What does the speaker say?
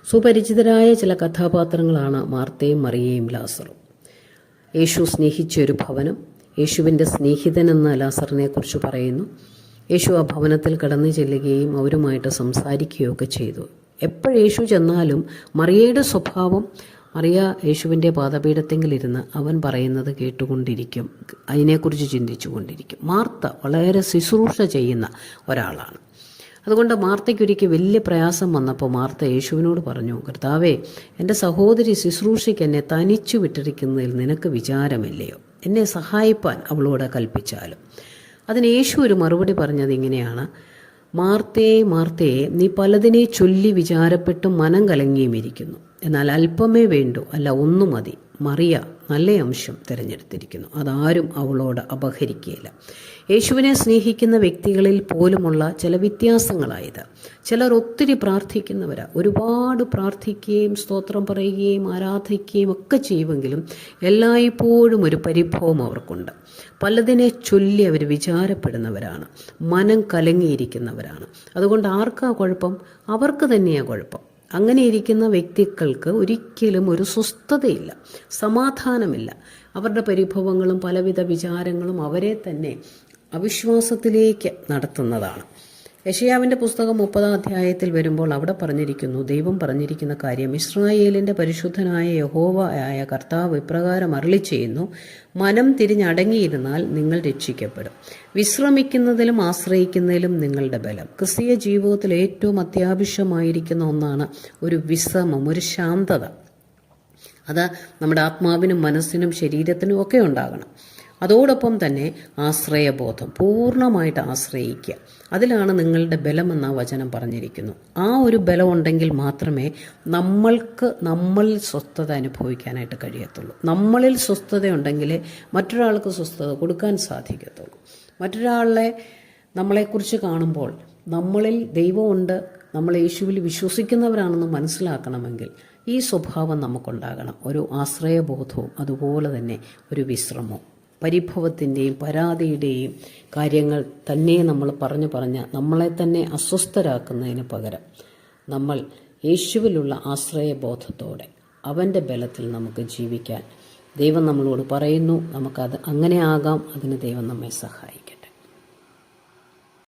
സുപരിചിതരായ ചില കഥാപാത്രങ്ങളാണ് മാർത്തയും മറിയയും ലാസറും. യേശു സ്നേഹിച്ച ഒരു ഭവനം, യേശുവിൻ്റെ സ്നേഹിതൻ എന്ന ലാസറിനെ കുറിച്ച് പറയുന്നു. യേശു ആ ഭവനത്തിൽ കടന്നു ചെല്ലുകയും അവരുമായിട്ട് സംസാരിക്കുകയൊക്കെ ചെയ്തു. യേശു ചെന്നാലും മറിയയുടെ സ്വഭാവം, മറിയ യേശുവിൻ്റെ പാദപീഠത്തെങ്കിലിരുന്ന് അവൻ പറയുന്നത് കേട്ടുകൊണ്ടിരിക്കും, അതിനെക്കുറിച്ച് ചിന്തിച്ചു കൊണ്ടിരിക്കും. മാർത്ത വളരെ ശുശ്രൂഷ ചെയ്യുന്ന ഒരാളാണ്. അതുകൊണ്ട് മാർത്തയ്ക്കൊരിക്കൽ വലിയ പ്രയാസം വന്നപ്പോൾ മാർത്ത യേശുവിനോട് പറഞ്ഞു, കർത്താവേ, എൻ്റെ സഹോദരി ശുശ്രൂഷയ്ക്ക് എന്നെ തനിച്ചു വിട്ടിരിക്കുന്നതിൽ നിനക്ക് വിചാരമില്ലയോ? എന്നെ സഹായിപ്പാൻ അവളോട് കൽപ്പിച്ചാലും. അതിന് യേശു ഒരു മറുപടി പറഞ്ഞത് ഇങ്ങനെയാണ്: മാർത്തയെ മാർത്തയെ, നീ പലതിനെ ചൊല്ലി വിചാരപ്പെട്ടും മനം കലങ്ങിയും ഇരിക്കുന്നു. എന്നാൽ അല്പമേ വേണ്ടൂ, അല്ല ഒന്നു മതി. മറിയ നല്ല അംശം തിരഞ്ഞെടുത്തിരിക്കുന്നു, അതാരും അവളോട് അപഹരിക്കുകയില്ല. യേശുവിനെ സ്നേഹിക്കുന്ന വ്യക്തികളിൽ പോലുമുള്ള ചില വ്യത്യാസങ്ങളായത്. ചിലർ ഒത്തിരി പ്രാർത്ഥിക്കുന്നവരാ, ഒരുപാട് പ്രാർത്ഥിക്കുകയും സ്തോത്രം പറയുകയും ആരാധിക്കുകയും ഒക്കെ ചെയ്യുമെങ്കിലും എല്ലായ്പ്പോഴും ഒരു പരിഭവം അവർക്കുണ്ട്. പലതിനെ ചൊല്ലി അവർ വിചാരപ്പെടുന്നവരാണ്, മനം കലങ്ങിയിരിക്കുന്നവരാണ്. അതുകൊണ്ട് ആർക്കാ കുഴപ്പം? അവർക്ക് തന്നെയാണ് കുഴപ്പം. അങ്ങനെ ഇരിക്കുന്ന വ്യക്തികൾക്ക് ഒരിക്കലും ഒരു സ്വസ്ഥതയില്ല, സമാധാനമില്ല. അവരുടെ പരിഭവങ്ങളും പലവിധ വിചാരങ്ങളും അവരെ തന്നെ അവിശ്വാസത്തിലേക്ക് നടത്തുന്നതാണ്. യെശയ്യാവിൻ്റെ പുസ്തകം 30-ാം അധ്യായത്തിൽ വരുമ്പോൾ അവിടെ പറഞ്ഞിരിക്കുന്നു, ദൈവം പറഞ്ഞിരിക്കുന്ന കാര്യം, ഇസ്രായേലിൻ്റെ പരിശുദ്ധനായ യഹോവയായ കർത്താവ് ഇപ്രകാരം അരുളി ചെയ്യുന്നു, മനം തിരിഞ്ഞടങ്ങിയിരുന്നാൽ നിങ്ങൾ രക്ഷിക്കപ്പെടും. വിശ്രമിക്കുന്നതിലും ആശ്രയിക്കുന്നതിലും നിങ്ങളുടെ ബലം. ക്രിസ്തീയ ജീവിതത്തിൽ ഏറ്റവും അത്യാവശ്യമായിരിക്കുന്ന ഒന്നാണ് ഒരു വിശ്രമം, ഒരു ശാന്തത. അത് നമ്മുടെ ആത്മാവിനും മനസ്സിനും ശരീരത്തിനും ഒക്കെ ഉണ്ടാകണം. അതോടൊപ്പം തന്നെ ആശ്രയബോധം, പൂർണ്ണമായിട്ട് ആശ്രയിക്കുക. അതിലാണ് നിങ്ങളുടെ ബലമെന്ന വചനം പറഞ്ഞിരിക്കുന്നു. ആ ഒരു ബലം ഉണ്ടെങ്കിൽ മാത്രമേ നമ്മളിൽ സ്വസ്ഥത അനുഭവിക്കാനായിട്ട് കഴിയത്തുള്ളൂ. നമ്മളിൽ സ്വസ്ഥതയുണ്ടെങ്കിലേ മറ്റൊരാൾക്ക് സ്വസ്ഥത കൊടുക്കാൻ സാധിക്കത്തുള്ളൂ. നമ്മളെക്കുറിച്ച് കാണുമ്പോൾ നമ്മളിൽ ദൈവമുണ്ട്, നമ്മൾ യേശുവിൽ വിശ്വസിക്കുന്നവരാണെന്ന് മനസ്സിലാക്കണമെങ്കിൽ ഈ സ്വഭാവം നമുക്കുണ്ടാകണം. ഒരു ആശ്രയബോധവും അതുപോലെ തന്നെ ഒരു വിശ്രമവും. പരിഭവത്തിൻ്റെയും പരാതിയുടെയും കാര്യങ്ങൾ തന്നെ നമ്മൾ പറഞ്ഞ് നമ്മളെ തന്നെ അസ്വസ്ഥരാക്കുന്നതിന് പകരം നമ്മൾ യേശുവിലുള്ള ആശ്രയബോധത്തോടെ അവൻ്റെ ബലത്തിൽ നമുക്ക് ജീവിക്കാൻ ദൈവം നമ്മളോട് പറയുന്നു. നമുക്കത് അങ്ങനെ ആകാം. അതിന് ദൈവം നമ്മെ സഹായിക്കും.